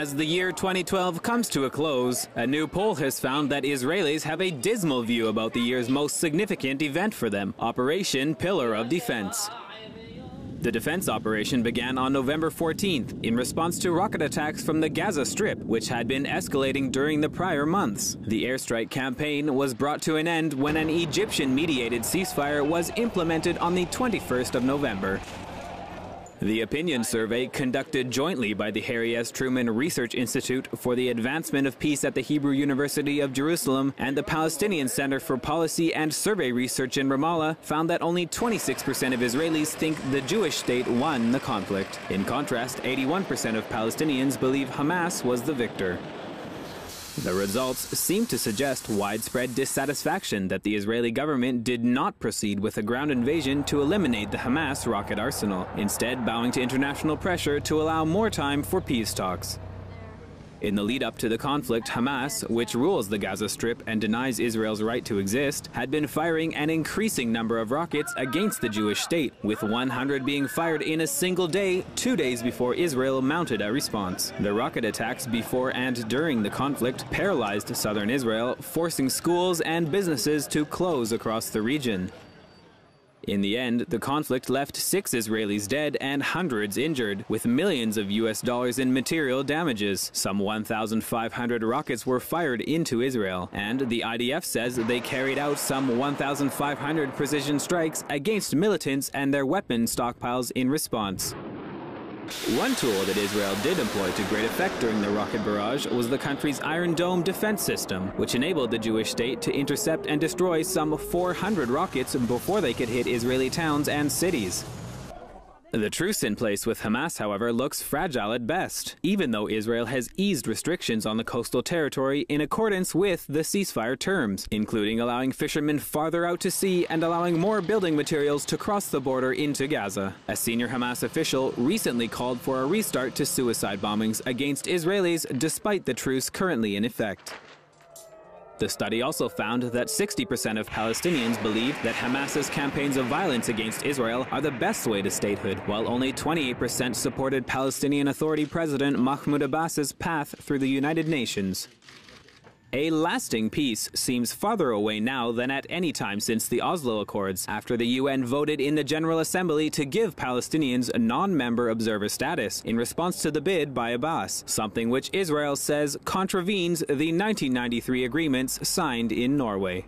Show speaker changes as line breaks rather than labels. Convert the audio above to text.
As the year 2012 comes to a close, a new poll has found that Israelis have a dismal view about the year's most significant event for them, Operation Pillar of Defense. The defense operation began on November 14th in response to rocket attacks from the Gaza Strip, which had been escalating during the prior months. The airstrike campaign was brought to an end when an Egyptian-mediated ceasefire was implemented on the 21st of November. The opinion survey, conducted jointly by the Harry S. Truman Research Institute for the Advancement of Peace at the Hebrew University of Jerusalem and the Palestinian Center for Policy and Survey Research in Ramallah, found that only 26% of Israelis think the Jewish state won the conflict. In contrast, 81% of Palestinians believe Hamas was the victor. The results seem to suggest widespread dissatisfaction that the Israeli government did not proceed with a ground invasion to eliminate the Hamas rocket arsenal, instead bowing to international pressure to allow more time for peace talks. In the lead-up to the conflict, Hamas, which rules the Gaza Strip and denies Israel's right to exist, had been firing an increasing number of rockets against the Jewish state, with 100 being fired in a single day, 2 days before Israel mounted a response. The rocket attacks before and during the conflict paralyzed southern Israel, forcing schools and businesses to close across the region. In the end, the conflict left 6 Israelis dead and hundreds injured, with millions of US dollars in material damages. Some 1,500 rockets were fired into Israel, and the IDF says they carried out some 1,500 precision strikes against militants and their weapon stockpiles in response. One tool that Israel did employ to great effect during the rocket barrage was the country's Iron Dome defense system, which enabled the Jewish state to intercept and destroy some 400 rockets before they could hit Israeli towns and cities. The truce in place with Hamas, however, looks fragile at best, even though Israel has eased restrictions on the coastal territory in accordance with the ceasefire terms, including allowing fishermen farther out to sea and allowing more building materials to cross the border into Gaza. A senior Hamas official recently called for a restart to suicide bombings against Israelis despite the truce currently in effect. The study also found that 60% of Palestinians believe that Hamas's campaigns of violence against Israel are the best way to statehood, while only 28% supported Palestinian Authority President Mahmoud Abbas's path through the United Nations. A lasting peace seems farther away now than at any time since the Oslo Accords, after the UN voted in the General Assembly to give Palestinians a non-member observer status in response to the bid by Abbas, something which Israel says contravenes the 1993 agreements signed in Norway.